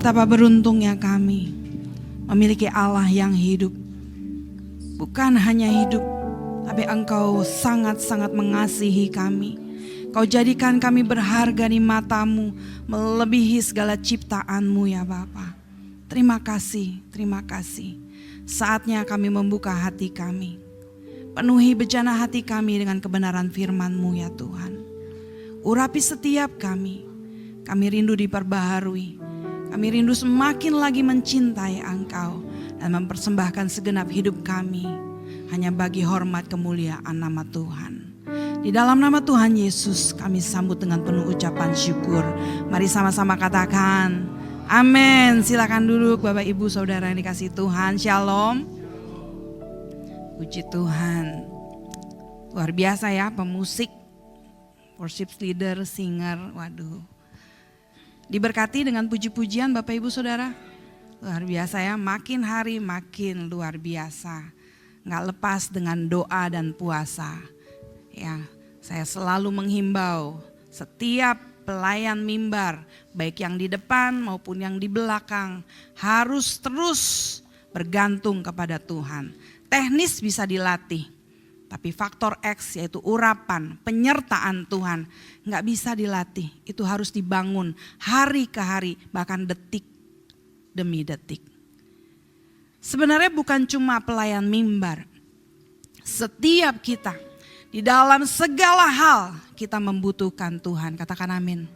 Betapa beruntungnya kami memiliki Allah yang hidup. Bukan hanya hidup, tapi Engkau sangat-sangat mengasihi kami. Kau jadikan kami berharga di mata-Mu, melebihi segala ciptaan-Mu ya Bapa. Terima kasih, terima kasih. Saatnya kami membuka hati kami. Penuhi bejana hati kami dengan kebenaran firman-Mu ya Tuhan. Urapi setiap kami. Kami rindu diperbaharui. Kami rindu semakin lagi mencintai Engkau dan mempersembahkan segenap hidup kami hanya bagi hormat kemuliaan nama Tuhan. Di dalam nama Tuhan Yesus kami sambut dengan penuh ucapan syukur. Mari sama-sama katakan amin. Silakan duduk Bapak Ibu Saudara yang dikasihi Tuhan. Shalom. Puji Tuhan. Luar biasa ya pemusik, worship leader, singer. Waduh. Diberkati dengan puji-pujian Bapak Ibu Saudara. Luar biasa ya, makin hari makin luar biasa. Nggak lepas dengan doa dan puasa. Ya, saya selalu menghimbau setiap pelayan mimbar, baik yang di depan maupun yang di belakang, harus terus bergantung kepada Tuhan. Teknis bisa dilatih, tapi faktor X yaitu urapan, penyertaan Tuhan nggak bisa dilatih. Itu harus dibangun hari ke hari, bahkan detik demi detik. Sebenarnya bukan cuma pelayan mimbar. Setiap kita di dalam segala hal kita membutuhkan Tuhan. Katakan amin.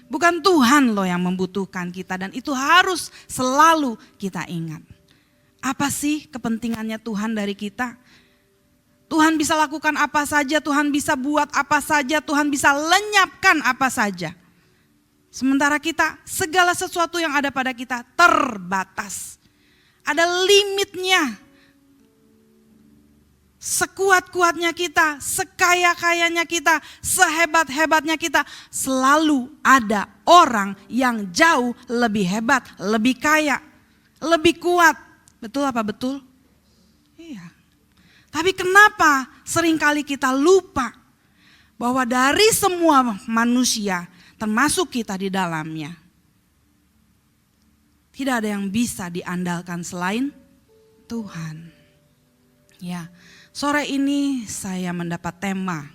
Bukan Tuhan loh yang membutuhkan kita dan itu harus selalu kita ingat. Apa sih kepentingannya Tuhan dari kita? Tuhan bisa lakukan apa saja, Tuhan bisa buat apa saja, Tuhan bisa lenyapkan apa saja. Sementara kita, segala sesuatu yang ada pada kita terbatas. Ada limitnya. Sekuat-kuatnya kita, sekaya-kayanya kita, sehebat-hebatnya kita. Selalu ada orang yang jauh lebih hebat, lebih kaya, lebih kuat. Betul apa betul? Iya. Tapi kenapa seringkali kita lupa bahwa dari semua manusia termasuk kita di dalamnya, tidak ada yang bisa diandalkan selain Tuhan. Ya, sore ini saya mendapat tema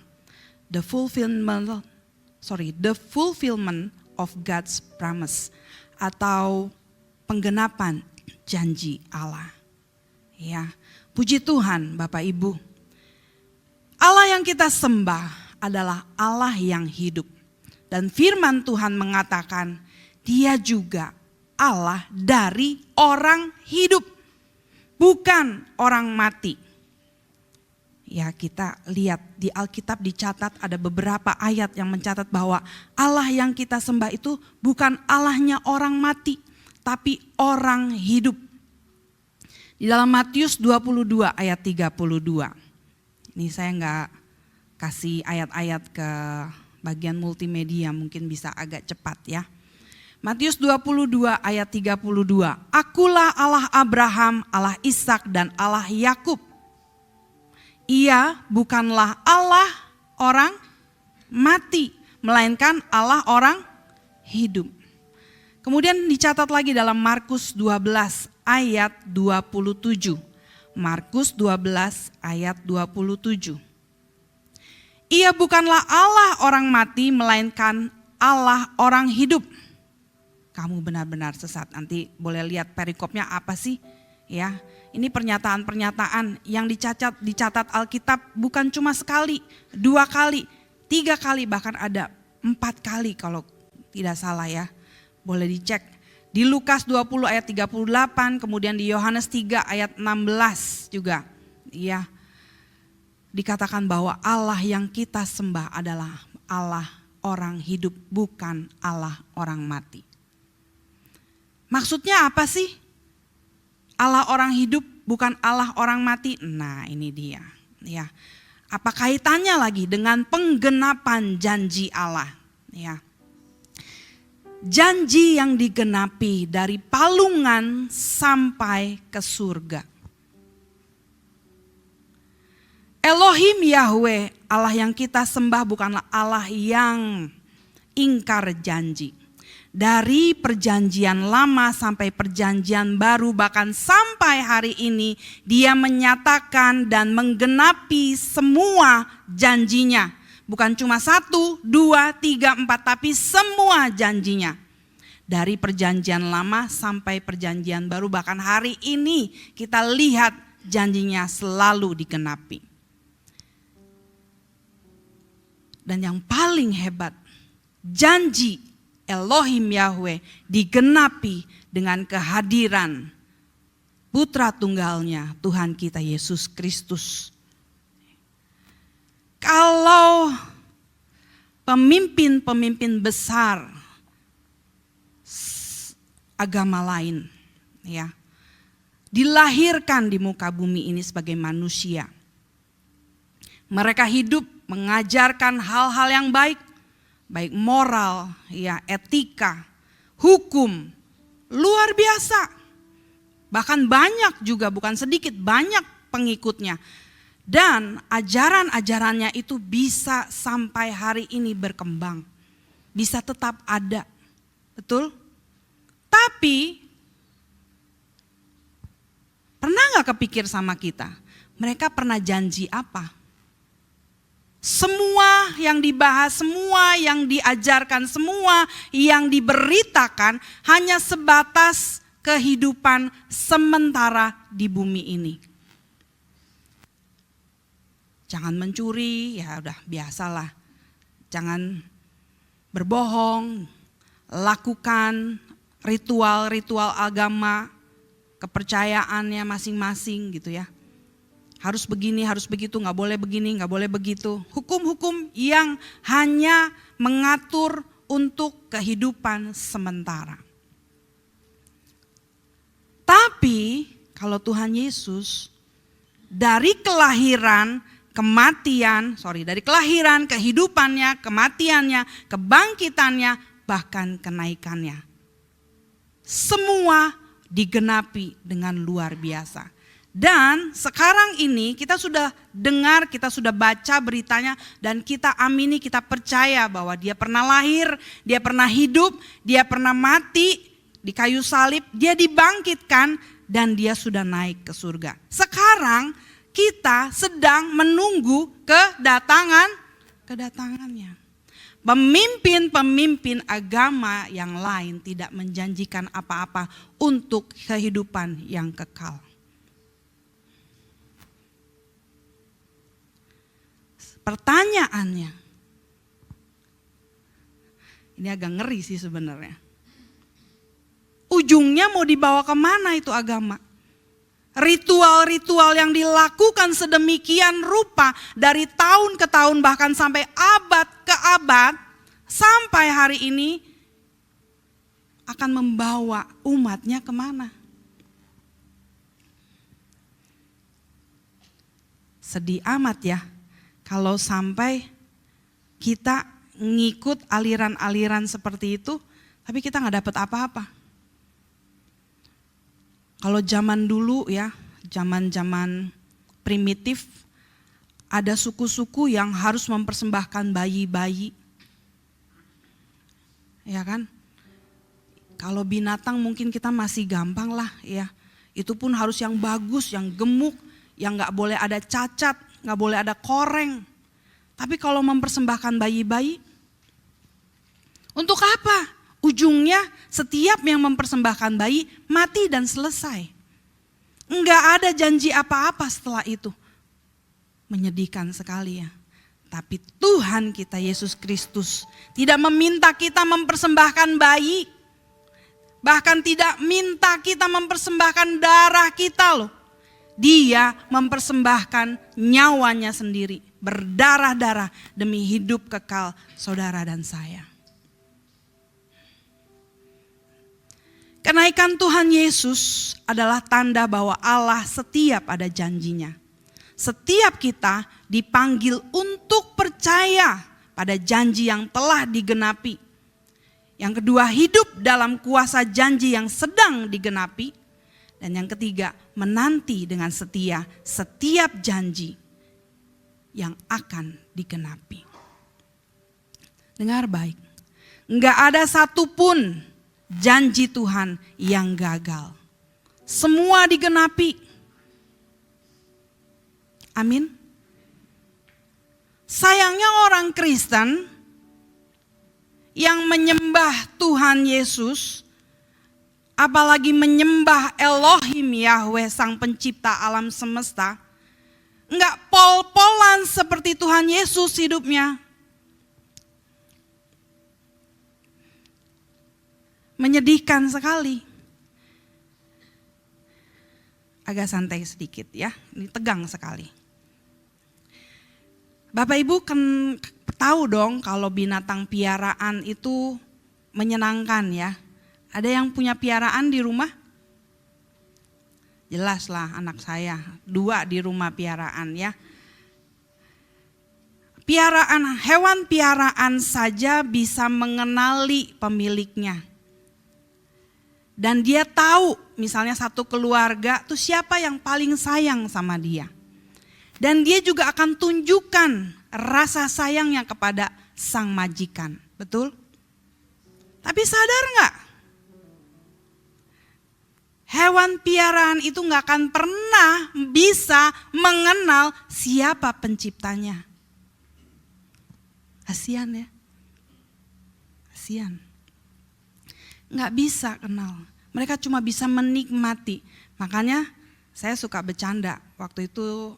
the fulfillment of God's promise atau penggenapan janji Allah. Ya. Puji Tuhan Bapak Ibu. Allah yang kita sembah adalah Allah yang hidup. Dan firman Tuhan mengatakan Dia juga Allah dari orang hidup. Bukan orang mati. Ya kita lihat di Alkitab dicatat ada beberapa ayat yang mencatat bahwa Allah yang kita sembah itu bukan Allahnya orang mati. Tapi orang hidup. Di dalam Matius 22 ayat 32. Ini saya enggak kasih ayat-ayat ke bagian multimedia, mungkin bisa agak cepat ya. Matius 22 ayat 32. Akulah Allah Abraham, Allah Ishak dan Allah Yakub. Ia bukanlah Allah orang mati, melainkan Allah orang hidup. Kemudian dicatat lagi dalam Markus 12 ayat 27. Markus 12 ayat 27. Ia bukanlah Allah orang mati melainkan Allah orang hidup. Kamu benar-benar sesat. Nanti boleh lihat perikopnya apa sih? Ya, ini pernyataan-pernyataan yang dicatat Alkitab bukan cuma sekali, 2 kali, 3 kali, bahkan ada 4 kali kalau tidak salah ya. Boleh dicek. Di Lukas 20 ayat 38, kemudian di Yohanes 3 ayat 16 juga. Ya, dikatakan bahwa Allah yang kita sembah adalah Allah orang hidup, bukan Allah orang mati. Maksudnya apa sih? Allah orang hidup, bukan Allah orang mati. Nah ini dia. Ya, apa kaitannya lagi dengan penggenapan janji Allah? Ya. Janji yang digenapi dari palungan sampai ke surga. Elohim Yahweh, Allah yang kita sembah bukanlah Allah yang ingkar janji. Dari perjanjian lama sampai perjanjian baru, bahkan sampai hari ini, Dia menyatakan dan menggenapi semua janjinya. Bukan cuma 1, 2, 3, 4, tapi semua janjinya. Dari perjanjian lama sampai perjanjian baru, bahkan hari ini kita lihat janjinya selalu digenapi. Dan yang paling hebat, janji Elohim Yahweh digenapi dengan kehadiran Putra Tunggalnya, Tuhan kita Yesus Kristus. Kalau pemimpin-pemimpin besar agama lain ya dilahirkan di muka bumi ini sebagai manusia, mereka hidup mengajarkan hal-hal yang baik, baik moral, ya, etika, hukum, luar biasa. Bahkan banyak juga, bukan sedikit, banyak pengikutnya. Dan ajaran-ajarannya itu bisa sampai hari ini berkembang. Bisa tetap ada. Betul? Tapi, pernah gak kepikir sama kita? Mereka pernah janji apa? Semua yang dibahas, semua yang diajarkan, semua yang diberitakan hanya sebatas kehidupan sementara di bumi ini. Jangan mencuri, ya udah biasalah. Jangan berbohong, lakukan ritual-ritual agama, kepercayaannya masing-masing gitu ya. Harus begini, harus begitu, gak boleh begini, gak boleh begitu. Hukum-hukum yang hanya mengatur untuk kehidupan sementara. Tapi kalau Tuhan Yesus dari kelahiran, dari kelahiran, kehidupannya, kematiannya, kebangkitannya, bahkan kenaikannya. Semua digenapi dengan luar biasa. Dan sekarang ini kita sudah dengar, kita sudah baca beritanya dan kita amini, kita percaya bahwa Dia pernah lahir, Dia pernah hidup, Dia pernah mati di kayu salib, Dia dibangkitkan dan Dia sudah naik ke surga. Sekarang kita sedang menunggu kedatangannya. Pemimpin-pemimpin agama yang lain tidak menjanjikan apa-apa untuk kehidupan yang kekal. Pertanyaannya, ini agak ngeri sih sebenarnya. Ujungnya mau dibawa kemana itu agama? Ritual-ritual yang dilakukan sedemikian rupa dari tahun ke tahun, bahkan sampai abad ke abad, sampai hari ini akan membawa umatnya kemana? Sedih amat ya kalau sampai kita ngikut aliran-aliran seperti itu, tapi kita gak dapat apa-apa. Kalau zaman dulu ya, zaman-zaman primitif, ada suku-suku yang harus mempersembahkan bayi-bayi. Ya kan? Kalau binatang mungkin kita masih gampang lah ya. Itu pun harus yang bagus, yang gemuk, yang gak boleh ada cacat, gak boleh ada koreng. Tapi kalau mempersembahkan bayi-bayi, untuk apa? Ujungnya setiap yang mempersembahkan bayi mati dan selesai. Enggak ada janji apa-apa setelah itu. Menyedihkan sekali ya. Tapi Tuhan kita Yesus Kristus tidak meminta kita mempersembahkan bayi. Bahkan tidak minta kita mempersembahkan darah kita loh. Dia mempersembahkan nyawanya sendiri. Berdarah-darah demi hidup kekal saudara dan saya. Kenaikan Tuhan Yesus adalah tanda bahwa Allah setiap ada janjinya. Setiap kita dipanggil untuk percaya pada janji yang telah digenapi. Yang kedua, hidup dalam kuasa janji yang sedang digenapi. Dan yang ketiga, menanti dengan setia setiap janji yang akan digenapi. Dengar baik, Enggak ada satupun janji Tuhan yang gagal. Semua digenapi. Amin. Sayangnya orang Kristen yang menyembah Tuhan Yesus, apalagi menyembah Elohim Yahweh sang pencipta alam semesta, enggak pol-polan seperti Tuhan Yesus hidupnya. Menyedihkan sekali. Agak santai sedikit ya, ini tegang sekali. Bapak Ibu kan tahu dong kalau binatang piaraan itu menyenangkan ya. Ada yang punya piaraan di rumah? Jelas lah anak saya, 2 di rumah piaraan ya. Hewan piaraan saja bisa mengenali pemiliknya. Dan dia tahu misalnya satu keluarga tuh siapa yang paling sayang sama dia. Dan dia juga akan tunjukkan rasa sayangnya kepada sang majikan. Betul? Tapi sadar nggak? Hewan piaraan itu nggak akan pernah bisa mengenal siapa penciptanya. Kasian ya. Kasian. Nggak bisa kenal. Mereka cuma bisa menikmati. Makanya saya suka bercanda. Waktu itu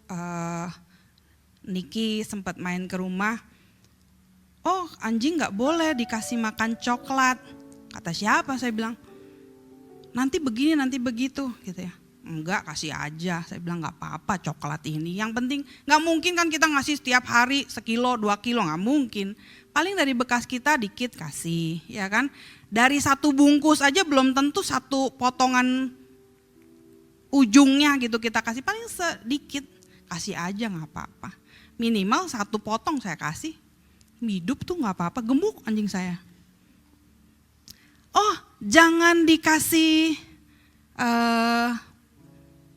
Niki sempat main ke rumah. Oh, anjing nggak boleh dikasih makan coklat. Kata siapa? Saya bilang, nanti begini, nanti begitu, gitu ya. Enggak, kasih aja. Saya bilang nggak apa-apa coklat ini. Yang penting, nggak mungkin kan kita ngasih setiap hari 1 kilo, 2 kilo, nggak mungkin. Paling dari bekas kita dikit kasih, ya kan. Dari 1 bungkus aja belum tentu 1 potongan ujungnya gitu kita kasih, paling sedikit. Kasih aja nggak apa-apa. Minimal 1 potong saya kasih. Hidup tuh nggak apa-apa, gemuk anjing saya. Oh, jangan dikasih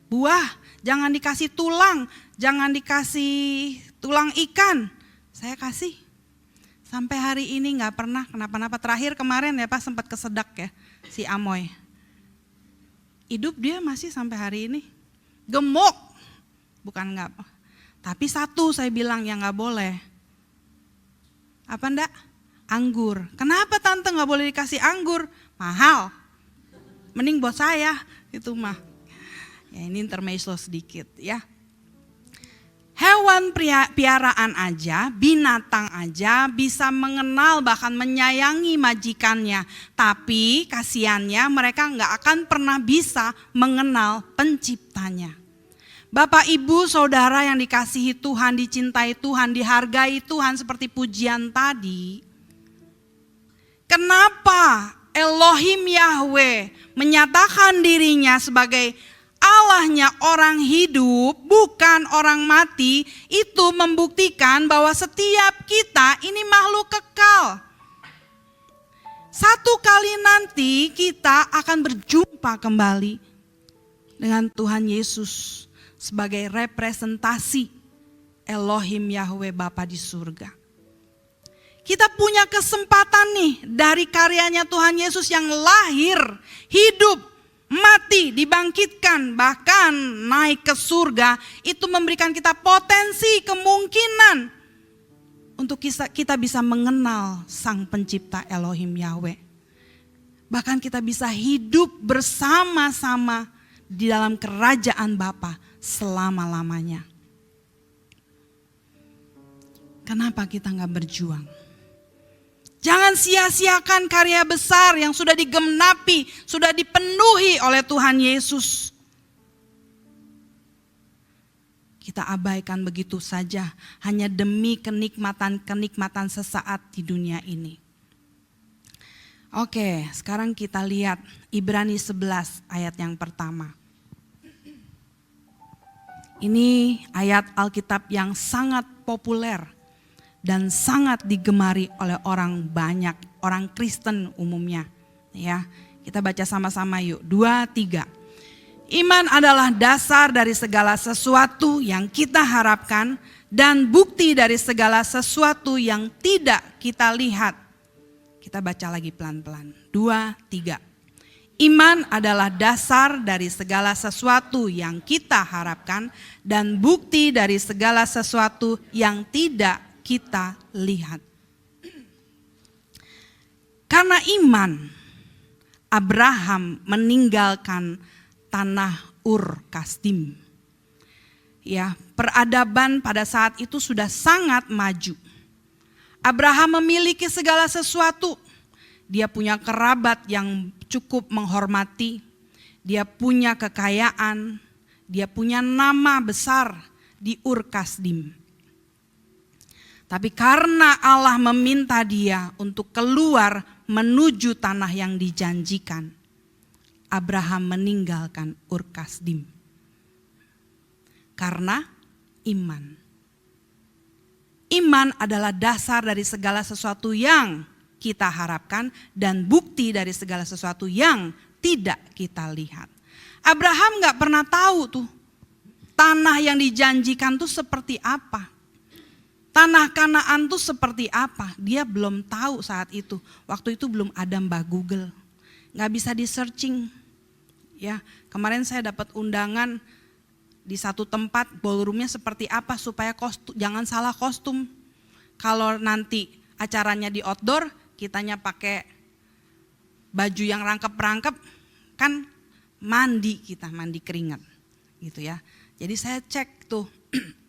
buah, jangan dikasih tulang, jangan dikasih tulang ikan. Saya kasih. Sampai hari ini nggak pernah kenapa-napa. Terakhir kemarin ya Pak sempat kesedak ya si Amoy. Hidup dia masih sampai hari ini. Gemuk. Bukan nggak. Tapi 1 saya bilang yang nggak boleh. Apa ndak? Anggur. Kenapa tante nggak boleh dikasih anggur? Mahal. Mending buat saya itu mah. Ya ini intermezzo sedikit ya. Hewan piaraan aja, binatang aja bisa mengenal bahkan menyayangi majikannya. Tapi kasihannya mereka nggak akan pernah bisa mengenal penciptanya. Bapak, Ibu, Saudara yang dikasihi Tuhan, dicintai Tuhan, dihargai Tuhan seperti pujian tadi. Kenapa Elohim Yahweh menyatakan dirinya sebagai Allahnya orang hidup, bukan orang mati, itu membuktikan bahwa setiap kita ini makhluk kekal. Satu kali nanti kita akan berjumpa kembali dengan Tuhan Yesus sebagai representasi Elohim Yahweh Bapa di surga. Kita punya kesempatan nih dari karyanya Tuhan Yesus yang lahir, hidup, mati, dibangkitkan, bahkan naik ke surga, itu memberikan kita potensi, kemungkinan untuk kita bisa mengenal Sang Pencipta Elohim Yahweh. Bahkan kita bisa hidup bersama-sama di dalam kerajaan Bapa selama-lamanya. Kenapa kita gak berjuang? Jangan sia-siakan karya besar yang sudah digenapi, sudah dipenuhi oleh Tuhan Yesus. Kita abaikan begitu saja hanya demi kenikmatan-kenikmatan sesaat di dunia ini. Oke, sekarang kita lihat Ibrani 11 ayat yang pertama. Ini ayat Alkitab yang sangat populer dan sangat digemari oleh orang banyak, orang Kristen umumnya. Ya, kita baca sama-sama yuk. 2, 3. Iman adalah dasar dari segala sesuatu yang kita harapkan dan bukti dari segala sesuatu yang tidak kita lihat. Kita baca lagi pelan-pelan. 2, 3. Iman adalah dasar dari segala sesuatu yang kita harapkan dan bukti dari segala sesuatu yang tidak kita lihat. Karena iman, Abraham meninggalkan tanah Ur Kasdim. Ya, peradaban pada saat itu sudah sangat maju. Abraham memiliki segala sesuatu. Dia punya kerabat yang cukup menghormati. Dia punya kekayaan. Dia punya nama besar di Ur Kasdim. Tapi karena Allah meminta dia untuk keluar menuju tanah yang dijanjikan, Abraham meninggalkan Ur Kasdim. Karena iman. Iman adalah dasar dari segala sesuatu yang kita harapkan dan bukti dari segala sesuatu yang tidak kita lihat. Abraham gak pernah tahu tuh tanah yang dijanjikan tuh seperti apa. Tanah Kanaan tuh seperti apa. Dia belum tahu saat itu. Waktu itu belum ada Mbah Google. Gak bisa di searching. Ya, kemarin saya dapat undangan di satu tempat, ballroomnya seperti apa supaya jangan salah kostum. Kalau nanti acaranya di outdoor, kitanya pakai baju yang rangkep-rangkep, kan mandi keringat gitu ya. Jadi saya cek tuh,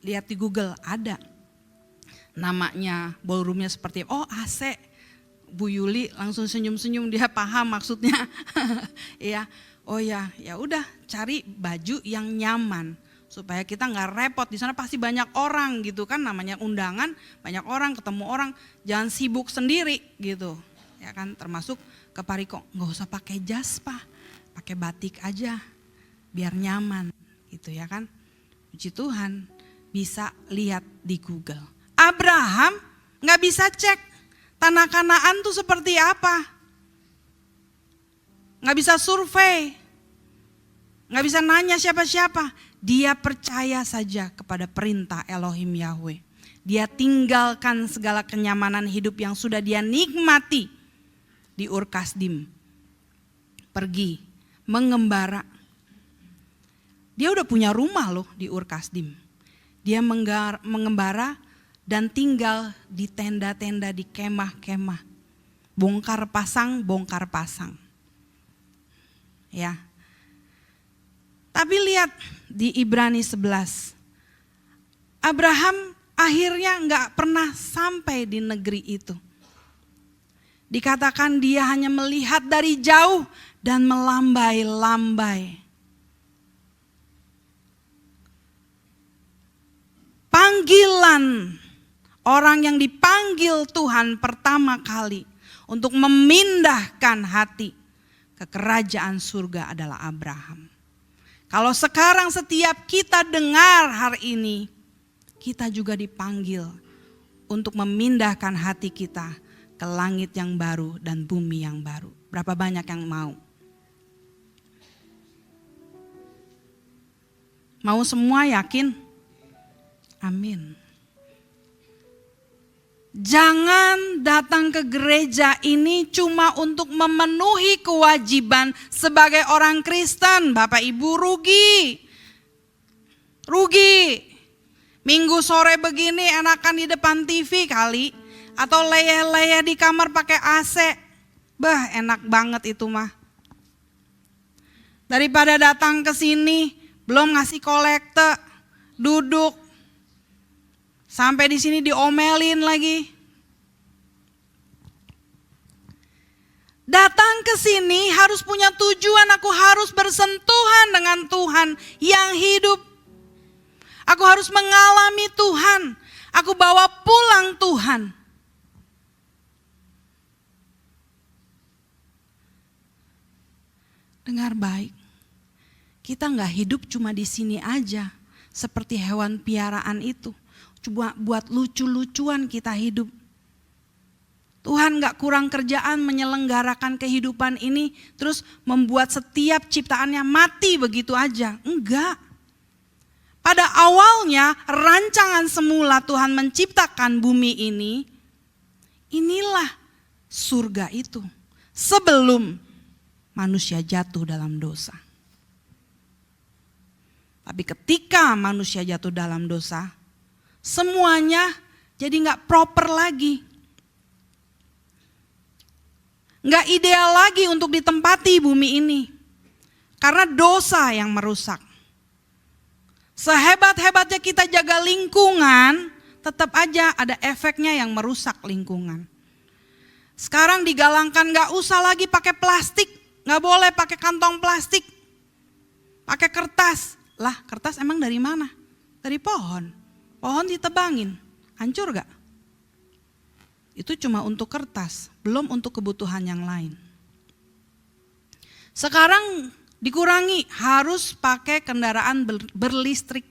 lihat di Google ada namanya ballroomnya seperti AC. Bu Yuli langsung senyum-senyum, dia paham maksudnya. Ya, oh ya, ya udah cari baju yang nyaman supaya kita nggak repot. Di sana pasti banyak orang gitu kan, namanya undangan, banyak orang, ketemu orang, jangan sibuk sendiri gitu. Ya kan, termasuk ke Pariko, nggak usah pakai jas Pak, pakai batik aja biar nyaman gitu ya kan. Puji Tuhan bisa lihat di Google. Abraham nggak bisa cek tanah Kanaan tuh seperti apa, nggak bisa survei, nggak bisa nanya siapa-siapa. Dia percaya saja kepada perintah Elohim Yahweh. Dia tinggalkan segala kenyamanan hidup yang sudah dia nikmati di Ur Kasdim. Pergi mengembara. Dia udah punya rumah loh di Ur Kasdim. Dia mengembara dan tinggal di tenda-tenda, di kemah-kemah. Bongkar pasang. Ya. Tapi lihat di Ibrani 11. Abraham akhirnya gak pernah sampai di negeri itu. Dikatakan dia hanya melihat dari jauh dan melambai-lambai. Panggilan orang yang dipanggil Tuhan pertama kali untuk memindahkan hati ke kerajaan surga adalah Abraham. Kalau sekarang setiap kita dengar hari ini, kita juga dipanggil untuk memindahkan hati kita ke langit yang baru dan bumi yang baru. Berapa banyak yang mau? Mau semua, yakin? Amin. Jangan datang ke gereja ini cuma untuk memenuhi kewajiban sebagai orang Kristen. Bapak Ibu, rugi. Minggu sore begini enakan di depan TV kali. Atau leyeh-leyeh di kamar pakai AC. Bah, enak banget itu mah. Daripada datang ke sini belum ngasih kolekte, duduk. Sampai di sini diomelin lagi. Datang ke sini harus punya tujuan, aku harus bersentuhan dengan Tuhan yang hidup. Aku harus mengalami Tuhan. Aku bawa pulang Tuhan. Dengar baik. Kita nggak hidup cuma di sini aja, seperti hewan piaraan itu. Coba buat lucu-lucuan kita hidup. Tuhan gak kurang kerjaan menyelenggarakan kehidupan ini terus membuat setiap ciptaannya mati begitu aja. Enggak. Pada awalnya rancangan semula Tuhan menciptakan bumi ini, inilah surga itu sebelum manusia jatuh dalam dosa. Tapi ketika manusia jatuh dalam dosa, semuanya jadi gak proper lagi. Gak ideal lagi untuk ditempati bumi ini. Karena dosa yang merusak. Sehebat-hebatnya kita jaga lingkungan, tetap aja ada efeknya yang merusak lingkungan. Sekarang digalangkan gak usah lagi pakai plastik. Gak boleh pakai kantong plastik. Pakai kertas. Lah kertas emang dari mana? Dari pohon. Pohon ditebangin. Hancur gak? Itu cuma untuk kertas. Belum untuk kebutuhan yang lain. Sekarang dikurangi. Harus pakai kendaraan berlistrik.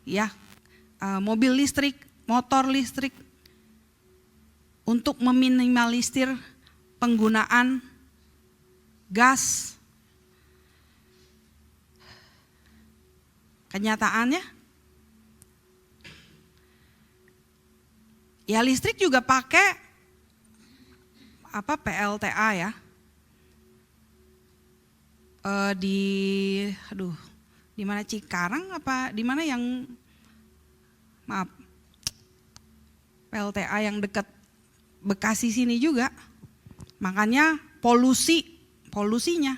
Ya, mobil listrik, motor listrik. Untuk meminimalisir penggunaan gas. Kenyataannya ya listrik juga pakai PLTA ya. Di mana Cikarang apa di mana yang PLTA yang dekat Bekasi sini juga. Makanya polusinya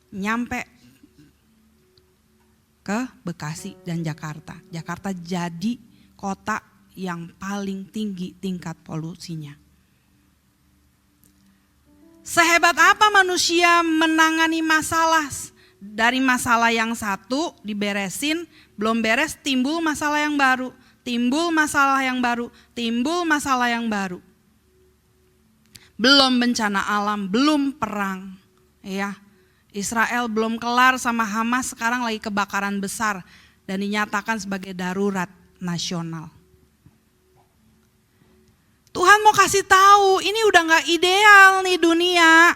nyampe ke Bekasi dan Jakarta. Jakarta jadi kota yang paling tinggi tingkat polusinya. Sehebat apa manusia menangani masalah, dari masalah yang satu diberesin, belum beres timbul masalah yang baru, timbul masalah yang baru, timbul masalah yang baru. Belum bencana alam, belum perang. Ya, Israel belum kelar sama Hamas, sekarang lagi kebakaran besar dan dinyatakan sebagai darurat nasional. Tuhan mau kasih tahu, ini udah gak ideal nih dunia.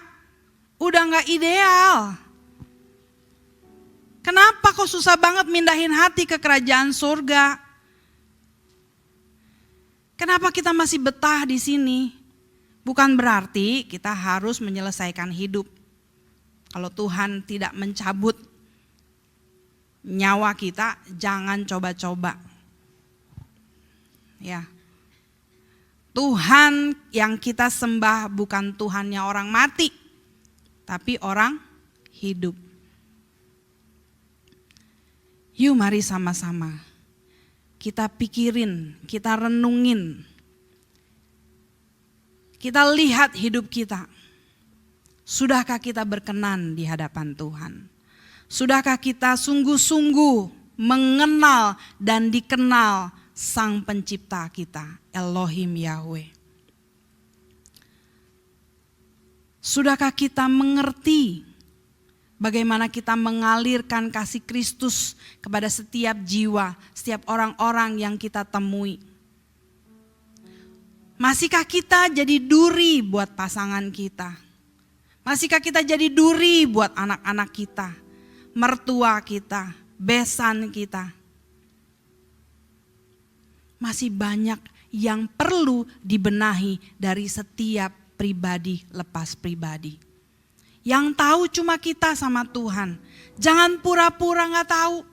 Udah gak ideal. Kenapa kok susah banget mindahin hati ke kerajaan surga? Kenapa kita masih betah di sini? Bukan berarti kita harus menyelesaikan hidup. Kalau Tuhan tidak mencabut nyawa kita, jangan coba-coba. Ya. Tuhan yang kita sembah bukan Tuhannya orang mati, tapi orang hidup. Yuk mari sama-sama kita pikirin, kita renungin. Kita lihat hidup kita. Sudahkah kita berkenan di hadapan Tuhan? Sudahkah kita sungguh-sungguh mengenal dan dikenal Sang Pencipta kita, Elohim Yahweh? Sudahkah kita mengerti bagaimana kita mengalirkan kasih Kristus kepada setiap jiwa, setiap orang-orang yang kita temui? Masihkah kita jadi duri buat pasangan kita? Masihkah kita jadi duri buat anak-anak kita, mertua kita, besan kita? Masih banyak yang perlu dibenahi dari setiap pribadi lepas pribadi. Yang tahu cuma kita sama Tuhan. Jangan pura-pura gak tahu.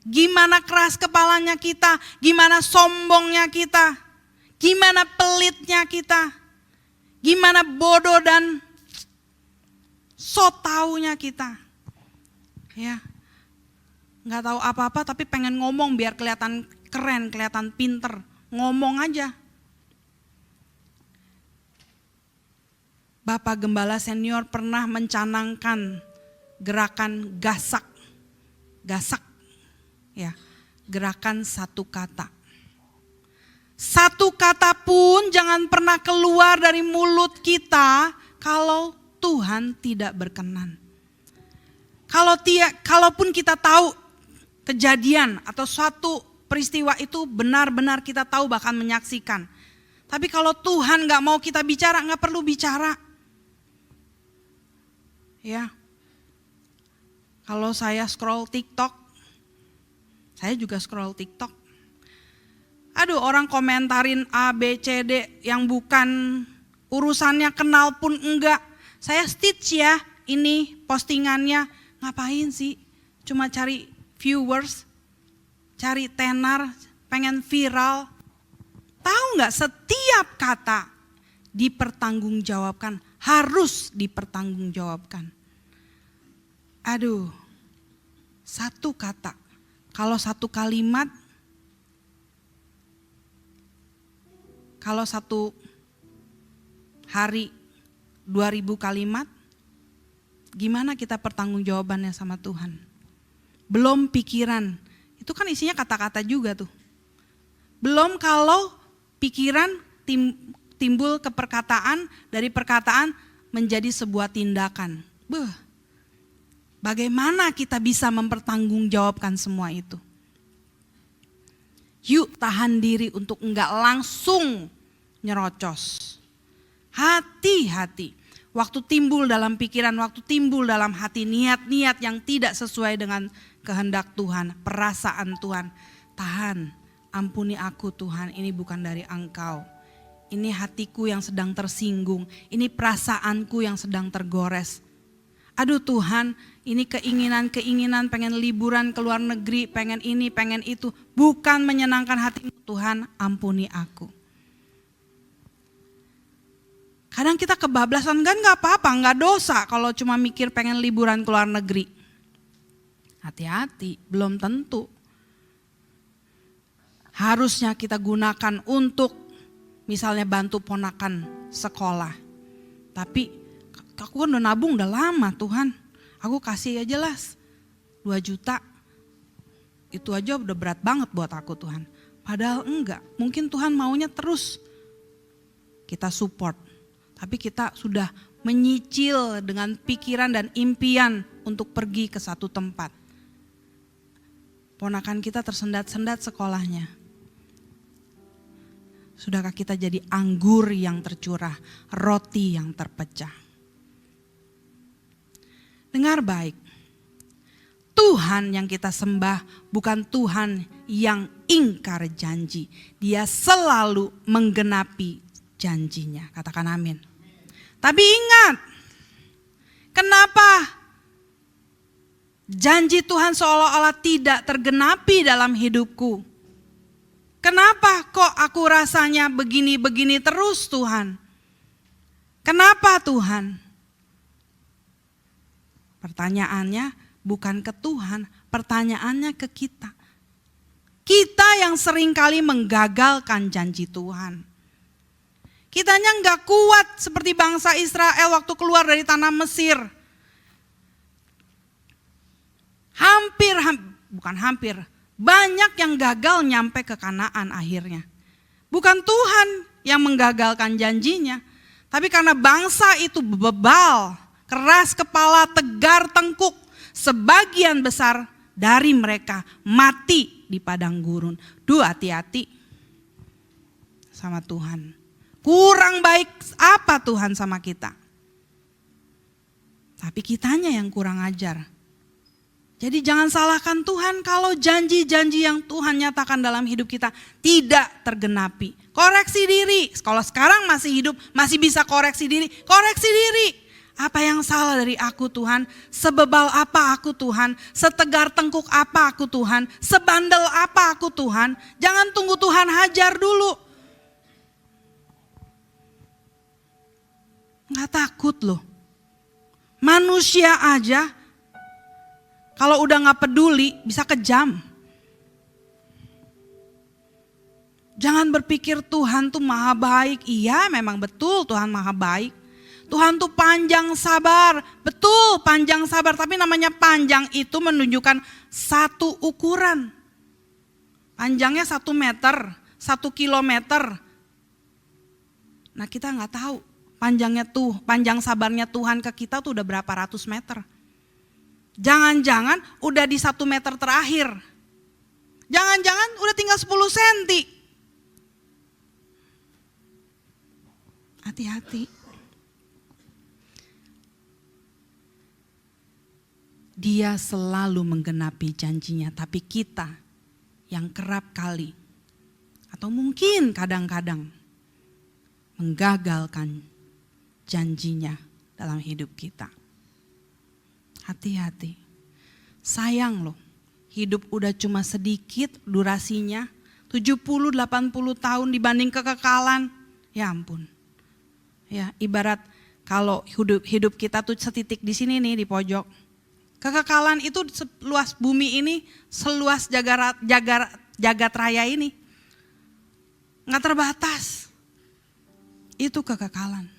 Gimana keras kepalanya kita, gimana sombongnya kita, gimana pelitnya kita, gimana bodoh dan so taunya kita. Ya, gak tahu apa-apa tapi pengen ngomong biar kelihatan keren, kelihatan pinter. Ngomong aja. Bapak Gembala Senior pernah mencanangkan gerakan gasak. Gasak, ya, gerakan satu kata. Satu kata pun jangan pernah keluar dari mulut kita kalau Tuhan tidak berkenan. Kalaupun kita tahu kejadian atau suatu peristiwa itu benar-benar kita tahu bahkan menyaksikan. Tapi kalau Tuhan gak mau kita bicara, gak perlu bicara. Ya, kalau saya scroll TikTok, saya juga scroll TikTok. Aduh, orang komentarin A, B, C, D yang bukan urusannya kenal pun enggak. Saya stitch ya ini postingannya, ngapain sih? Cuma cari viewers, cari tenar, pengen viral. Tahu nggak, setiap kata dipertanggungjawabkan, harus dipertanggungjawabkan. Aduh, satu kata, kalau satu kalimat, kalau satu hari 2000 kalimat, gimana kita pertanggungjawabannya sama Tuhan? Belum pikiran, itu kan isinya kata-kata juga tuh. Belum kalau pikiran timbul ke perkataan, dari perkataan menjadi sebuah tindakan. Bagaimana kita bisa mempertanggungjawabkan semua itu? Yuk tahan diri untuk enggak langsung nyerocos. Hati-hati. Waktu timbul dalam pikiran, waktu timbul dalam hati niat-niat yang tidak sesuai dengan kehendak Tuhan, perasaan Tuhan. Tahan, ampuni aku Tuhan, ini bukan dari Engkau. Ini hatiku yang sedang tersinggung, ini perasaanku yang sedang tergores. Aduh Tuhan, ini keinginan-keinginan pengen liburan ke luar negeri, pengen ini, pengen itu. Bukan menyenangkan hatimu Tuhan, ampuni aku. Kadang kita kebablasan, kan gak apa-apa, gak dosa kalau cuma mikir pengen liburan ke luar negeri. Hati-hati, belum tentu. Harusnya kita gunakan untuk misalnya bantu ponakan sekolah. Tapi aku kan udah nabung udah lama Tuhan. Aku kasih aja lah 2 juta. Itu aja udah berat banget buat aku Tuhan. Padahal enggak, mungkin Tuhan maunya terus kita support. Tapi kita sudah menyicil dengan pikiran dan impian untuk pergi ke satu tempat. Ponakan kita tersendat-sendat sekolahnya. Sudahkah kita jadi anggur yang tercurah, roti yang terpecah? Dengar baik, Tuhan yang kita sembah bukan Tuhan yang ingkar janji. Dia selalu menggenapi janjinya, katakan amin. Tapi ingat, kenapa janji Tuhan seolah-olah tidak tergenapi dalam hidupku? Kenapa kok aku rasanya begini-begini terus Tuhan? Kenapa Tuhan? Pertanyaannya bukan ke Tuhan, pertanyaannya ke kita. Kita yang seringkali menggagalkan janji Tuhan. Kitanya enggak kuat seperti bangsa Israel waktu keluar dari tanah Mesir. Banyak yang gagal nyampe ke Kanaan akhirnya. Bukan Tuhan yang menggagalkan janjinya, tapi karena bangsa itu bebal, keras kepala, tegar tengkuk, sebagian besar dari mereka mati di padang gurun. Hati-hati sama Tuhan. Kurang baik apa Tuhan sama kita? Tapi kitanya yang kurang ajar. Jadi jangan salahkan Tuhan kalau janji-janji yang Tuhan nyatakan dalam hidup kita tidak tergenapi. Koreksi diri. Kalau sekarang masih hidup, masih bisa koreksi diri. Koreksi diri. Apa yang salah dari aku Tuhan? Sebebal apa aku Tuhan? Setegar tengkuk apa aku Tuhan? Sebandel apa aku Tuhan? Jangan tunggu Tuhan hajar dulu. Nggak takut loh. Manusia aja kalau udah nggak peduli bisa kejam. Jangan berpikir Tuhan tuh maha baik. Iya memang betul Tuhan maha baik. Tuhan tuh panjang sabar. Betul panjang sabar. Tapi namanya panjang itu menunjukkan satu ukuran. Panjangnya 1 meter, 1 kilometer. Nah kita nggak tahu. Panjang sabarnya Tuhan ke kita tuh udah berapa ratus meter. Jangan-jangan udah di 1 meter terakhir. Jangan-jangan udah tinggal 10 senti. Hati-hati. Dia selalu menggenapi janjinya, tapi kita yang kerap kali atau mungkin kadang-kadang menggagalkan janjinya dalam hidup kita. Hati-hati. Sayang loh, hidup udah cuma sedikit durasinya, 70-80 tahun dibanding kekekalan. Ya ampun. Ya, ibarat kalau hidup kita tuh setitik di sini nih di pojok. Kekekalan itu seluas bumi ini, seluas jagat raya ini. Nggak terbatas. Itu kekekalan.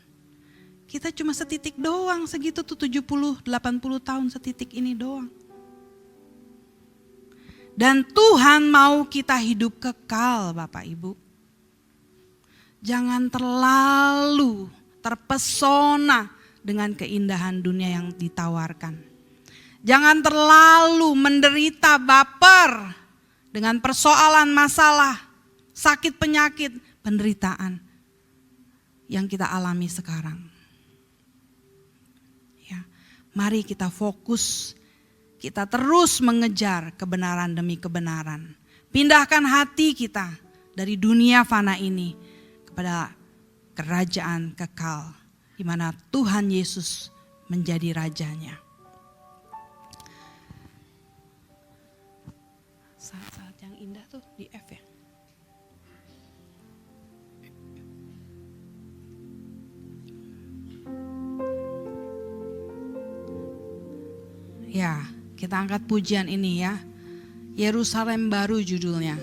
Kita cuma setitik doang, segitu tuh 70-80 tahun setitik ini doang. Dan Tuhan mau kita hidup kekal Bapak Ibu. Jangan terlalu terpesona dengan keindahan dunia yang ditawarkan. Jangan terlalu menderita baper dengan persoalan masalah, sakit penyakit, penderitaan yang kita alami sekarang. Ya, mari kita fokus. Kita terus mengejar kebenaran demi kebenaran. Pindahkan hati kita dari dunia fana ini kepada kerajaan kekal, di mana Tuhan Yesus menjadi rajanya. Saat-saat yang indah tuh di F ya. Ya. Kita angkat pujian ini ya. Yerusalem Baru judulnya.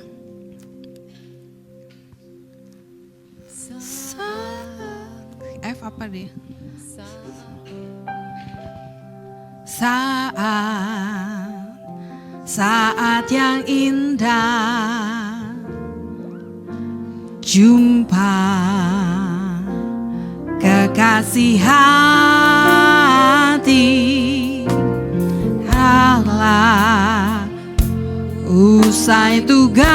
F apa dia? Saat yang indah, jumpa kekasih hati. Usai tugasku,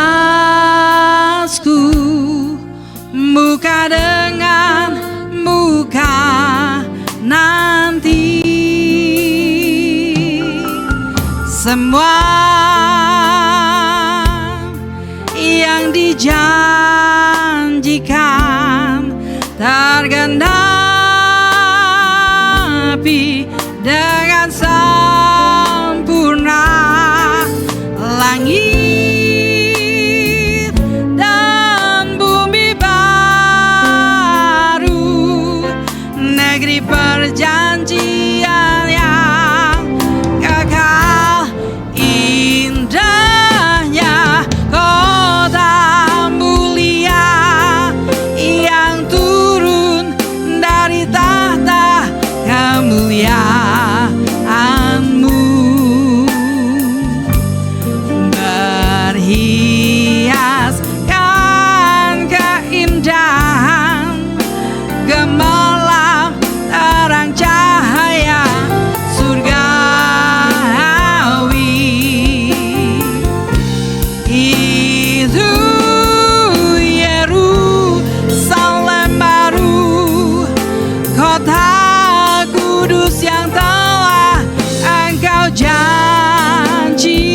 muka dengan muka nanti. Semua yang dijanjikan tergenapi dengan sempurna. Langit dan bumi baru, negeri perjanjian yang kekal. Indahnya kota mulia yang turun dari tahta kemuliaan-Mu. Hiaskan keindahan gemilang terang cahaya surgawi. Itu Yerusalem baru, kota kudus yang telah Engkau janjikan.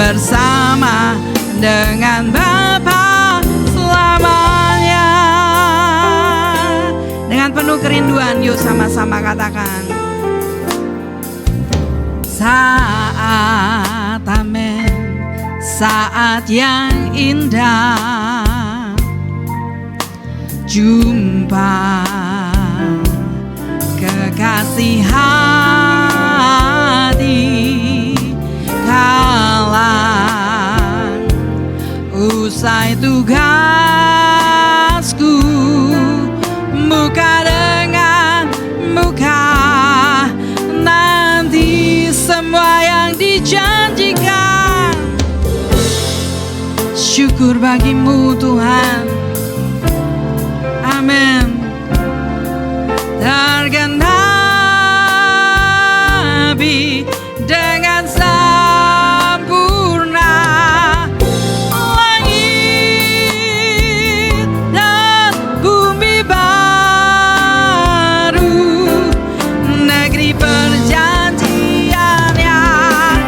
Bersama dengan Bapa selamanya. Dengan penuh kerinduan, yuk sama-sama katakan. Saat amin, saat yang indah, jumpa kekasih hati. Usai tugasku, muka dengan muka nanti. Semua yang dijanjikan, syukur bagimu Tuhan. Amin. Tergenapi dengan perjanjian yang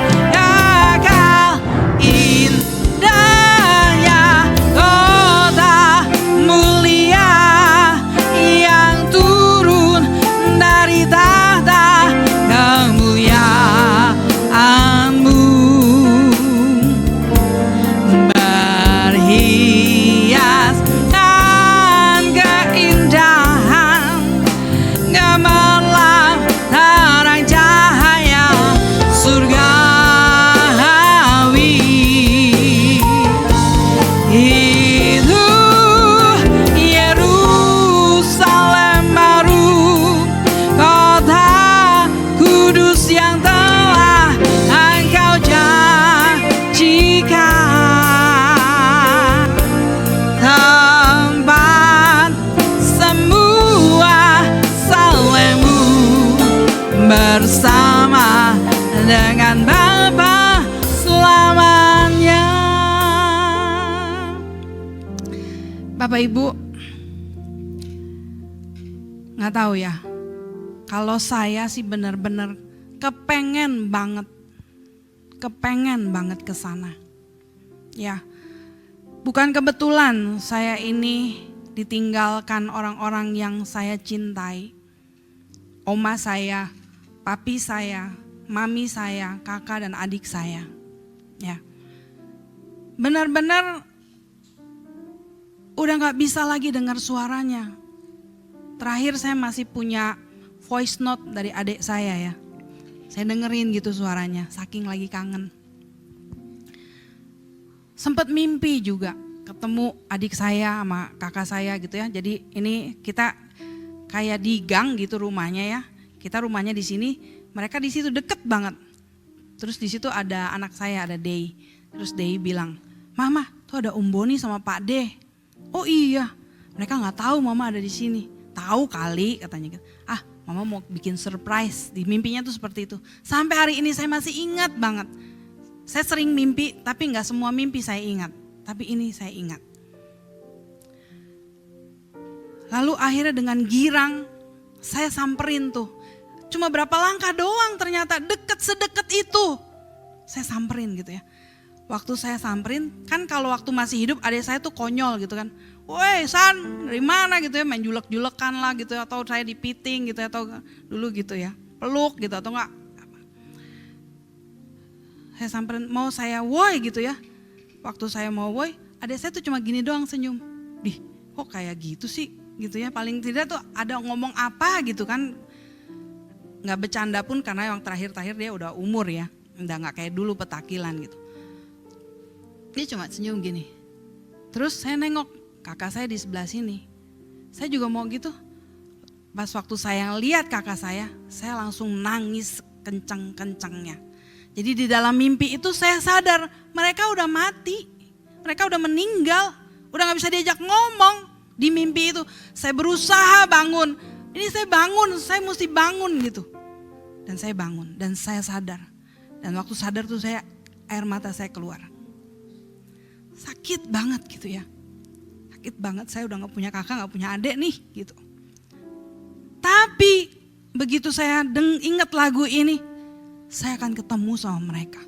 dengan Bapa selamanya. Bapak Ibu, nggak tahu ya, kalau saya sih benar-benar kepengen banget ke sana. Ya, bukan kebetulan saya ini ditinggalkan orang-orang yang saya cintai. Oma saya, papi saya, mami saya, kakak dan adik saya. Ya, benar-benar udah gak bisa lagi dengar suaranya. Terakhir saya masih punya voice note dari adik saya ya. Saya dengerin gitu suaranya, saking lagi kangen. Sempet mimpi juga ketemu adik saya sama kakak saya gitu ya. Jadi ini kita kayak di gang gitu rumahnya ya. Kita rumahnya di sini, mereka di situ deket banget. Terus di situ ada anak saya, ada Dey. Terus Dey bilang, "Mama, tuh ada Om Boni sama Pak De." "Oh iya, mereka nggak tahu Mama ada di sini." "Tahu kali," katanya. "Ah, Mama mau bikin surprise." Di mimpinya tuh seperti itu. Sampai hari ini saya masih ingat banget. Saya sering mimpi, tapi nggak semua mimpi saya ingat. Tapi ini saya ingat. Lalu akhirnya dengan girang, saya samperin tuh. Cuma berapa langkah doang ternyata deket sedekat itu. Saya samperin gitu ya. Waktu saya samperin, kan kalau waktu masih hidup adik saya tuh konyol gitu kan. "Woi San, dari mana?" gitu ya, main julek-julekan lah gitu ya. Atau saya dipiting gitu ya, atau dulu gitu ya. Peluk gitu atau enggak. Saya samperin, mau saya woi gitu ya. Waktu saya mau woi, adik saya tuh cuma gini doang senyum. "Dih, kok kayak gitu sih?" gitu ya. Paling tidak tuh ada ngomong apa gitu kan. Nggak bercanda pun karena yang terakhir-terakhir dia udah umur ya. Udah nggak kayak dulu petakilan gitu. Dia cuma senyum gini. Terus saya nengok kakak saya di sebelah sini. Saya juga mau gitu. Pas waktu saya lihat kakak saya langsung nangis kencang-kencangnya. Jadi di dalam mimpi itu saya sadar mereka udah mati. Mereka udah meninggal. Udah gak bisa diajak ngomong di mimpi itu. Saya berusaha bangun. Ini saya bangun, saya mesti bangun gitu. Dan saya bangun dan saya sadar. Dan waktu sadar tuh air mata saya keluar. Sakit banget gitu ya. Sakit banget, saya udah gak punya kakak, gak punya adik nih gitu. Tapi begitu saya ingat lagu ini, saya akan ketemu sama mereka.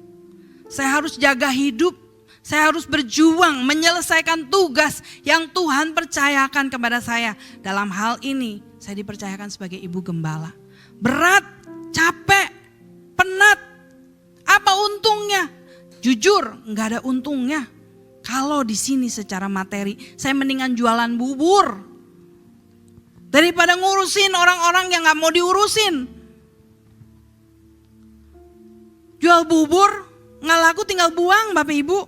Saya harus jaga hidup, saya harus berjuang menyelesaikan tugas yang Tuhan percayakan kepada saya. Dalam hal ini saya dipercayakan sebagai ibu gembala. Berat, capek, penat. Apa untungnya? Jujur, nggak ada untungnya. Kalau di sini secara materi, saya mendingan jualan bubur daripada ngurusin orang-orang yang nggak mau diurusin. Jual bubur, nggak laku tinggal buang Bapak Ibu.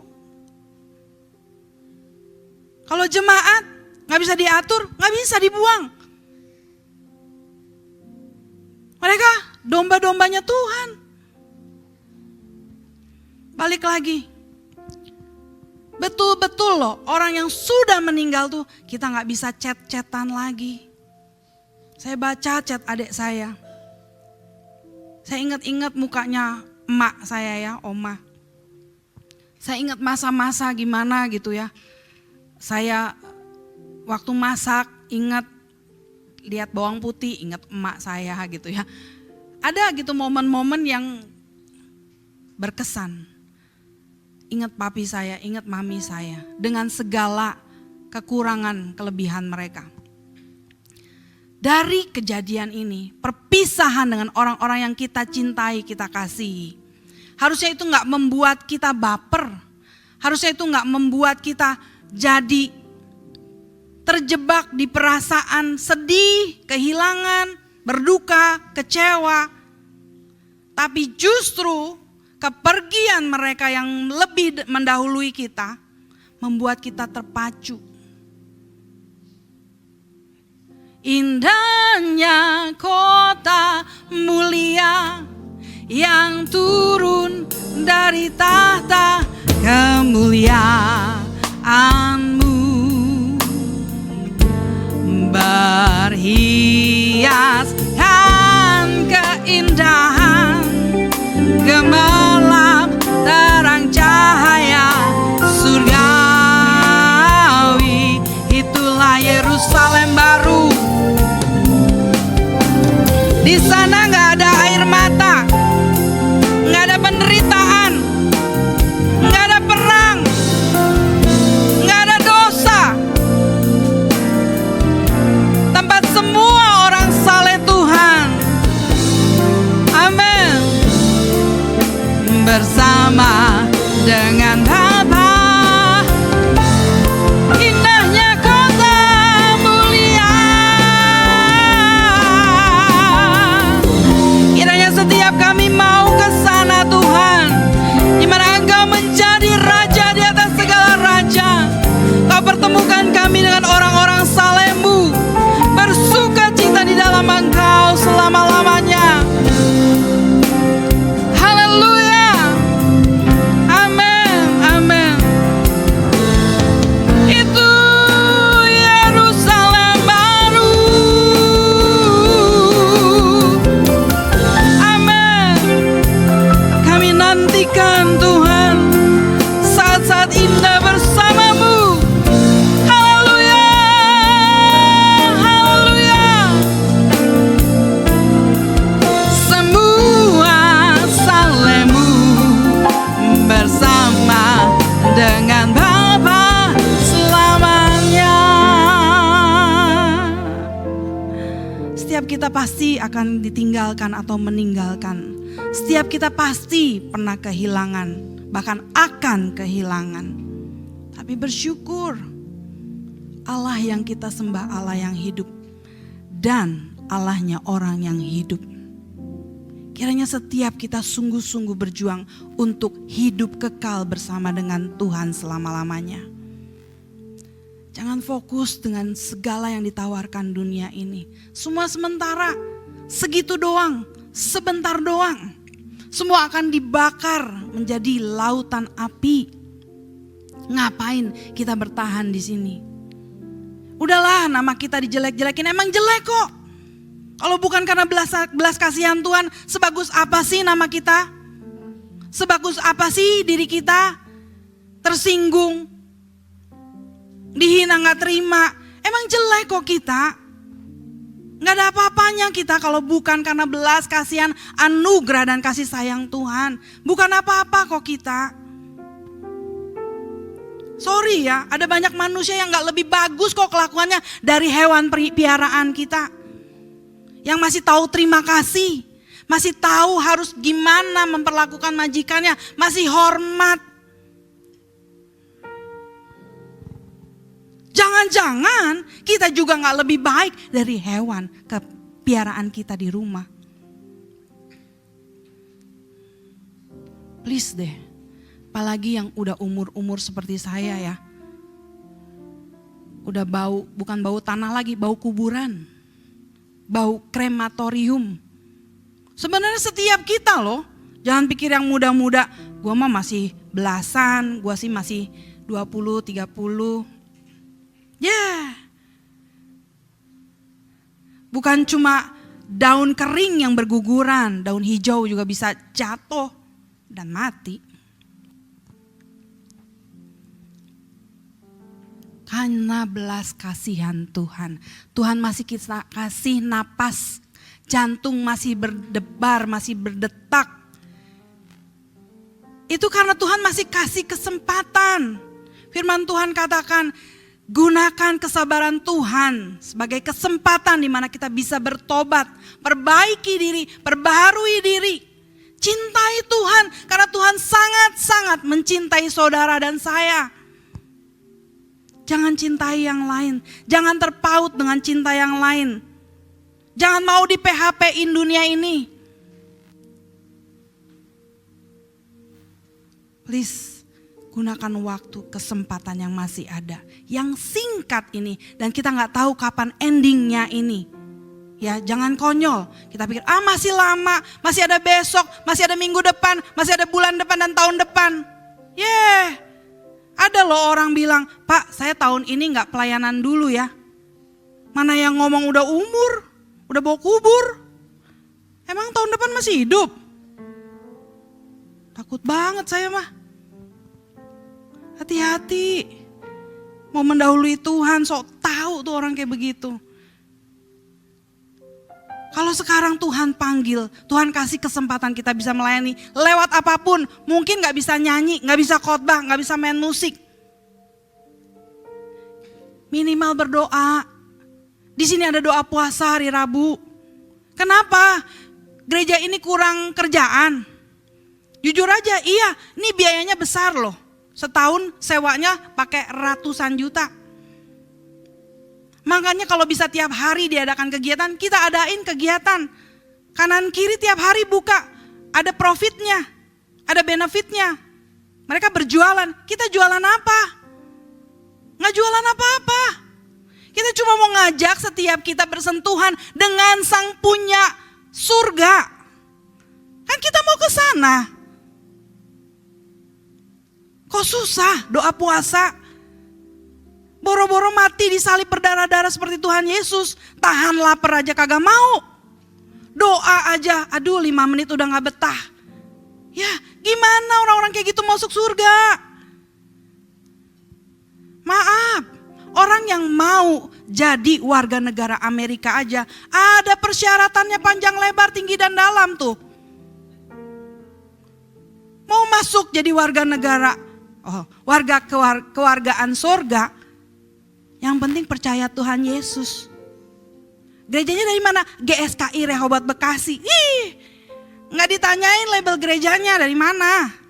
Kalau jemaat nggak bisa diatur, nggak bisa dibuang. Mereka domba-dombanya Tuhan. Balik lagi. Betul-betul loh, orang yang sudah meninggal tuh kita nggak bisa chat-chatan lagi. Saya baca chat adik saya. Saya ingat-ingat mukanya emak saya ya, oma. Saya ingat masa-masa gimana gitu ya. Saya waktu masak ingat lihat bawang putih, ingat emak saya gitu ya. Ada gitu momen-momen yang berkesan. Ingat papi saya, ingat mami saya. Dengan segala kekurangan, kelebihan mereka. Dari kejadian ini, perpisahan dengan orang-orang yang kita cintai, kita kasihi. Harusnya itu gak membuat kita baper. Harusnya itu gak membuat kita jadi terjebak di perasaan sedih, kehilangan, berduka, kecewa. Tapi justru kepergian mereka yang lebih mendahului kita membuat kita terpacu. Indahnya kota mulia yang turun dari tahta kemuliaan-Mu, berhiaskan keindahan Gemerlap terang cahaya surgawi. Itulah Yerusalem baru. Di sana nggak ada air mata, nggak ada penderitaan, nggak ada perang, nggak ada dosa. Tempat semua orang saleh Tuhan. Amin. Bersama dengan Bapa. Indahnya kota mulia. Kiranya setiap kami mau ke sana Tuhan, di mana Engkau menjadi Raja di atas segala raja. Kau pertemukan kami dengan orang-orang saleh-Mu, bersuka cita di dalam Engkau selama-lamanya. Haleluya. Amin. Amin. Itu Yerusalem baru. Amin. Kami nantikan Tuhan saat-saat indah bersama-Mu. Haleluya. Haleluya. Semua saleh-Mu bersama dengan Bapa selamanya. Setiap kita pasti akan ditinggalkan atau meninggalkan. Setiap kita pasti pernah kehilangan, bahkan akan kehilangan. Tapi bersyukur Allah yang kita sembah Allah yang hidup dan Allahnya orang yang hidup. Kiranya setiap kita sungguh-sungguh berjuang untuk hidup kekal bersama dengan Tuhan selama-lamanya. Jangan fokus dengan segala yang ditawarkan dunia ini. Semua sementara, segitu doang, sebentar doang. Semua akan dibakar menjadi lautan api. Ngapain kita bertahan di sini? Udahlah, nama kita dijelek-jelekin, emang jelek kok. Kalau bukan karena belas kasihan Tuhan, sebagus apa sih nama kita? Sebagus apa sih diri kita? Tersinggung, dihina gak terima. Emang jelek kok kita? Gak ada apa-apanya kita kalau bukan karena belas kasihan, anugerah dan kasih sayang Tuhan. Bukan apa-apa kok kita. Sorry ya, ada banyak manusia yang gak lebih bagus kok kelakuannya dari hewan piaraan kita. Yang masih tahu terima kasih, masih tahu harus gimana memperlakukan majikannya, masih hormat. Jangan-jangan kita juga gak lebih baik dari hewan kepiaraan kita di rumah. Please deh, apalagi yang udah umur-umur seperti saya ya. Udah bau, bukan bau tanah lagi, bau kuburan. Bau krematorium. Sebenarnya setiap kita loh. Jangan pikir yang muda-muda, gue mah masih belasan, gue sih masih 20, 30. Ya. Bukan cuma daun kering yang berguguran, daun hijau juga bisa jatuh dan mati. Karena belas kasihan Tuhan. Tuhan masih kita kasih napas. Jantung masih berdebar, masih berdetak. Itu karena Tuhan masih kasih kesempatan. Firman Tuhan katakan, gunakan kesabaran Tuhan sebagai kesempatan di mana kita bisa bertobat, perbaiki diri, perbaharui diri. Cintai Tuhan karena Tuhan sangat-sangat mencintai saudara dan saya. Jangan cintai yang lain. Jangan terpaut dengan cinta yang lain. Jangan mau di PHP-in dunia ini. Please, gunakan waktu, kesempatan yang masih ada. Yang singkat ini. Dan kita gak tahu kapan endingnya ini. Ya, jangan konyol. Kita pikir, masih lama, masih ada besok, masih ada minggu depan, masih ada bulan depan dan tahun depan. Ada loh orang bilang, Pak saya tahun ini gak pelayanan dulu ya. Mana yang ngomong udah umur, udah bawa kubur. Emang tahun depan masih hidup? Takut banget saya mah. Hati-hati. Mau mendahului Tuhan, sok tahu tuh orang kayak begitu. Kalau sekarang Tuhan panggil, Tuhan kasih kesempatan kita bisa melayani lewat apapun. Mungkin gak bisa nyanyi, gak bisa khotbah, gak bisa main musik. Minimal berdoa. Di sini ada doa puasa hari Rabu. Kenapa? Gereja ini kurang kerjaan. Jujur aja, iya, ini biayanya besar loh. Setahun sewanya pakai ratusan juta. Makanya kalau bisa tiap hari diadakan kegiatan, kita adain kegiatan. Kanan kiri tiap hari buka, ada profitnya, ada benefitnya. Mereka berjualan, kita jualan apa? Nggak jualan apa-apa. Kita cuma mau ngajak setiap kita bersentuhan dengan Sang punya surga. Kan kita mau ke sana. Kok susah doa puasa? Boro-boro mati disalib berdarah-darah seperti Tuhan Yesus. Tahan lapar aja kagak mau. Doa aja, aduh 5 menit udah gak betah. Ya gimana orang-orang kayak gitu masuk surga? Maaf, orang yang mau jadi warga negara Amerika aja ada persyaratannya panjang lebar, tinggi dan dalam tuh. Mau masuk jadi warga negara, kewargaan surga, yang penting percaya Tuhan Yesus. Gerejanya dari mana? GSKI Rehoboth Bekasi. Nggak ditanyain label gerejanya dari mana.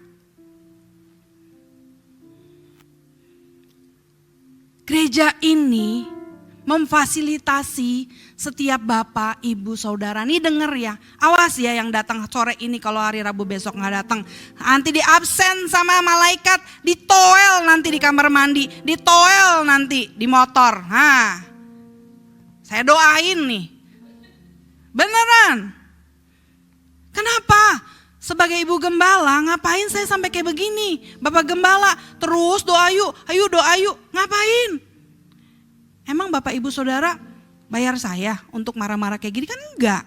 Gereja ini memfasilitasi setiap bapak, ibu, saudara. Nih denger ya, awas ya yang datang sore ini kalau hari Rabu besok nggak datang. Nanti di absen sama malaikat, ditoel nanti di kamar mandi, ditoel nanti di motor. Saya doain nih, beneran. Kenapa? Sebagai ibu gembala, ngapain saya sampai kayak begini? Bapak gembala, terus doa yuk, ayo doa yuk. Ngapain? Emang bapak ibu saudara bayar saya untuk marah-marah kayak gini? Kan enggak.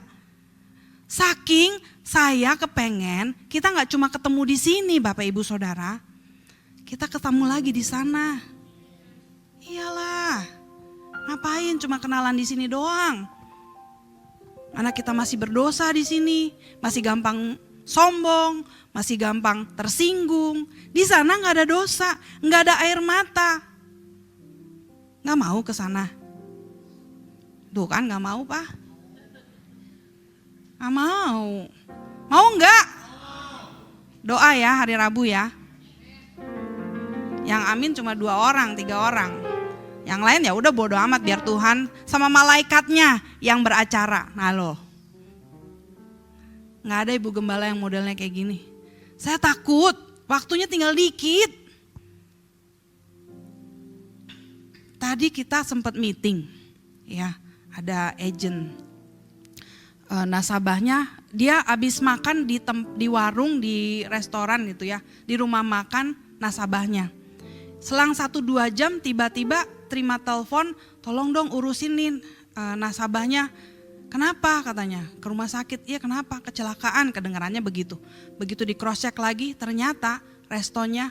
Saking saya kepengen, kita gak cuma ketemu di sini bapak ibu saudara. Kita ketemu lagi di sana. Iyalah, ngapain cuma kenalan di sini doang? Mana kita masih berdosa di sini, masih gampang sombong, masih gampang tersinggung. Di sana nggak ada dosa, nggak ada air mata. Nggak mau ke sana. Tuh kan nggak mau Pak? Nggak mau. Mau nggak? Doa ya hari Rabu ya. Yang amin cuma 2 orang, 3 orang. Yang lain ya udah bodo amat biar Tuhan sama malaikatnya yang beracara. Nah loh. Nggak ada ibu gembala yang modelnya kayak gini. Saya takut, waktunya tinggal dikit. Tadi kita sempat meeting, ya ada agent nasabahnya. Dia habis makan di warung, di restoran gitu ya, di rumah makan nasabahnya. Selang 1-2 jam tiba-tiba terima telepon, tolong dong urusin nih nasabahnya. Kenapa katanya, ke rumah sakit. Iya kenapa, kecelakaan, kedengarannya begitu. Begitu di cross check lagi ternyata restonya,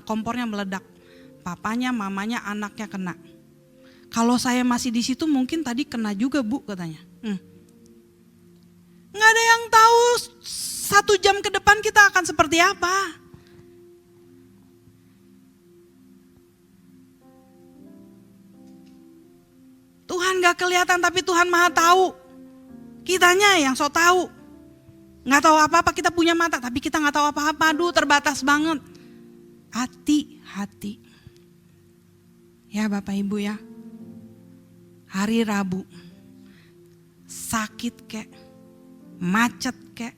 kompornya meledak. Papanya, mamanya, anaknya kena. Kalau saya masih di situ mungkin tadi kena juga Bu katanya. Nggak ada yang tahu 1 jam ke depan kita akan seperti apa. Tuhan gak kelihatan tapi Tuhan maha tahu. Kitanya yang so tahu. Gak tahu apa-apa, kita punya mata tapi kita gak tahu apa-apa. Aduh terbatas banget. Hati-hati. Ya Bapak Ibu ya. Hari Rabu. Sakit kek. Macet kek.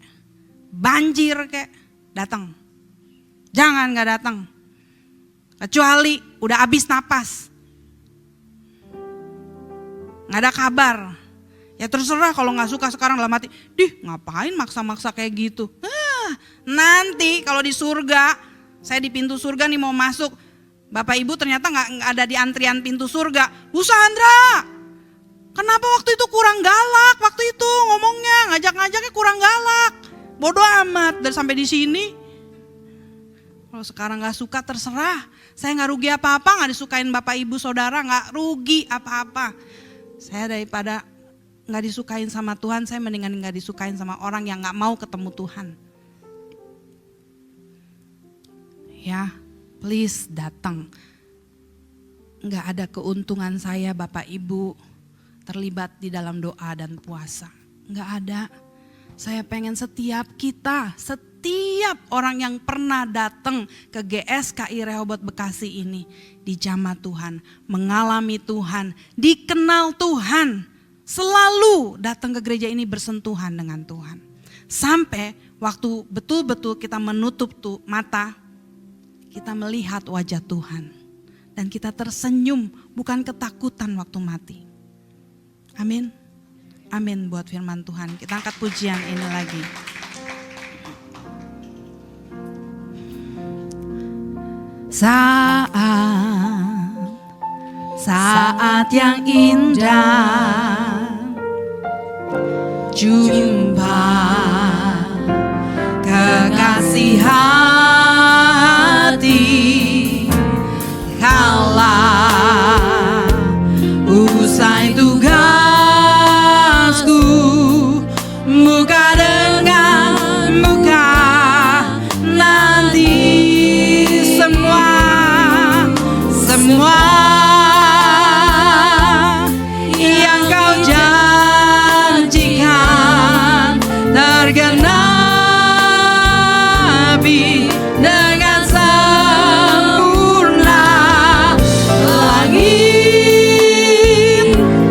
Banjir kek. Datang. Jangan gak datang. Kecuali udah habis napas. Gak ada kabar. Ya terserah kalau gak suka sekarang dalam hati. Ngapain maksa-maksa kayak gitu. Nanti kalau di surga, saya di pintu surga nih mau masuk. Bapak Ibu ternyata gak ada di antrian pintu surga. Bu Sandra, kenapa waktu itu kurang galak? Waktu itu ngomongnya, ngajak-ngajaknya kurang galak. Bodoh amat, dari sampai di sini. Kalau sekarang gak suka terserah. Saya gak rugi apa-apa, gak disukain Bapak Ibu Saudara, gak rugi apa-apa. Saya daripada gak disukain sama Tuhan, saya mendingan gak disukain sama orang yang gak mau ketemu Tuhan. Ya, please datang. Gak ada keuntungan saya Bapak Ibu terlibat di dalam doa dan puasa. Gak ada. Saya pengen setiap orang yang pernah datang ke GSKI Rehoboth Bekasi ini dijamah Tuhan, mengalami Tuhan, dikenal Tuhan, selalu datang ke gereja ini bersentuhan dengan Tuhan. Sampai waktu betul-betul kita menutup mata, kita melihat wajah Tuhan dan kita tersenyum, bukan ketakutan waktu mati. Amin. Amin buat firman Tuhan. Kita angkat pujian ini lagi. Saat yang indah, jumpa kekasih hati, kala usai tugasku, muka dengan muka, nanti semua yang kau janjikan tergenapi dengan sempurna. Langit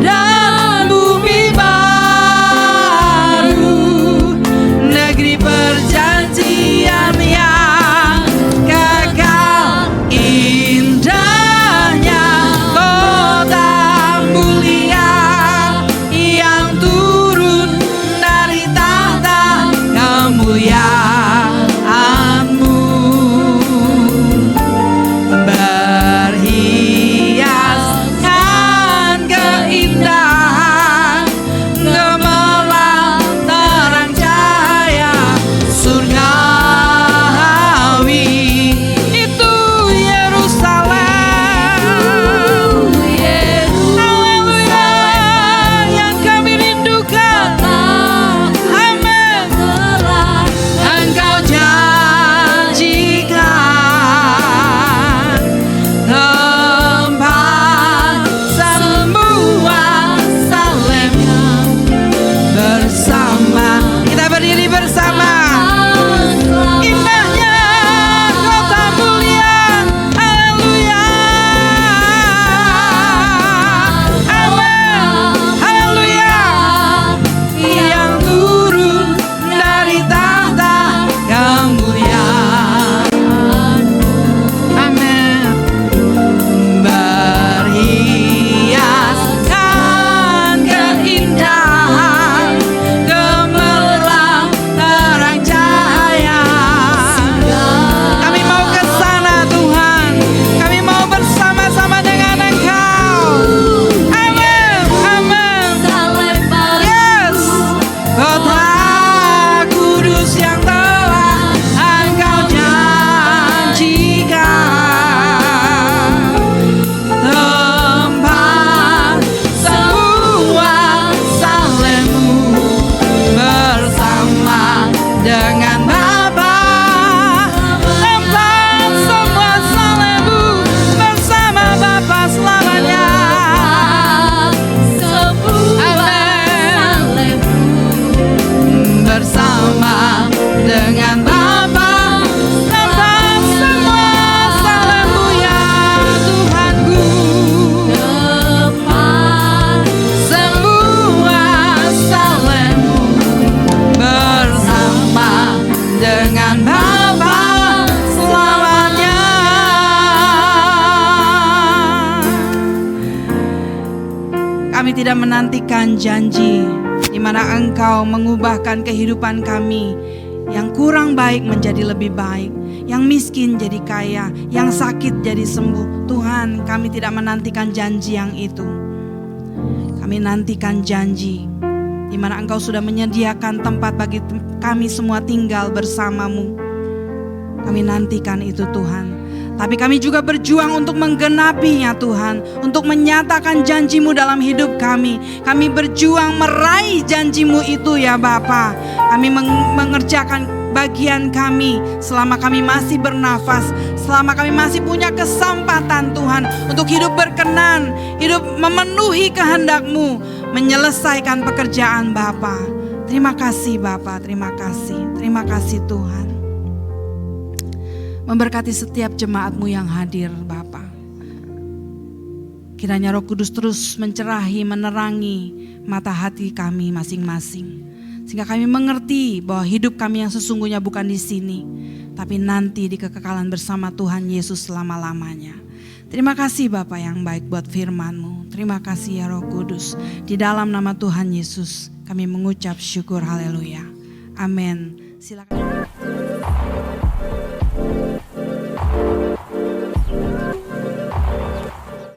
dan bumi baru, negeri perjanjian yang kekal, indahnya kota mulia yang turun dari tahta kemuliaan-Mu, berhiaskan keindahan gemerlap terang cahaya surgawi. Itu Yerusalem, haleluya, yang kami rindukan. Amin. Engkau janjikan tempat semua salemnya bersama. Kita berdiri bersama. Indahnya kota mulia, haleluya. Amin, haleluya, yang turun dari tahta kemuliaan. Amin. Berhiaskan keindahan gemerlap terang cahaya. Kami mau ke sana Tuhan, kami mau bersama-sama dengan Engkau. Amin, amin. Yes, kota kudus yang telah Engkau janjikan, tempat semua salemu bersama dengan Bapa, tempat semua salemu bersama Bapa selamanya. Amin. Bersama dengan Bapa, tempat semua salemu ya Tuhanku. Semua salemu bersama dengan Bapa selamanya. Kami tidak menantikan janji di mana Engkau mengubahkan kehidupan kami yang kurang baik menjadi lebih baik, yang miskin jadi kaya, yang sakit jadi sembuh. Tuhan, kami tidak menantikan janji yang itu. Kami nantikan janji di mana Engkau sudah menyediakan tempat bagi kami semua tinggal bersama-Mu. Kami nantikan itu Tuhan. Tapi kami juga berjuang untuk menggenapinya Tuhan. Untuk menyatakan janji-Mu dalam hidup kami. Kami berjuang meraih janji-Mu itu ya Bapa. Kami mengerjakan bagian kami selama kami masih bernafas. Selama kami masih punya kesempatan Tuhan. Untuk hidup berkenan. Hidup memenuhi kehendak-Mu. Menyelesaikan pekerjaan Bapa. Terima kasih Bapa, terima kasih. Terima kasih Tuhan. Memberkati setiap jemaat-Mu yang hadir Bapa. Kiranya Roh Kudus terus mencerahi, menerangi mata hati kami masing-masing. Sehingga kami mengerti bahwa hidup kami yang sesungguhnya bukan di sini. Tapi nanti di kekekalan bersama Tuhan Yesus selama-lamanya. Terima kasih Bapa yang baik buat firman-Mu. Terima kasih ya Roh Kudus. Di dalam nama Tuhan Yesus kami mengucap syukur, haleluya. Amin. Silakan.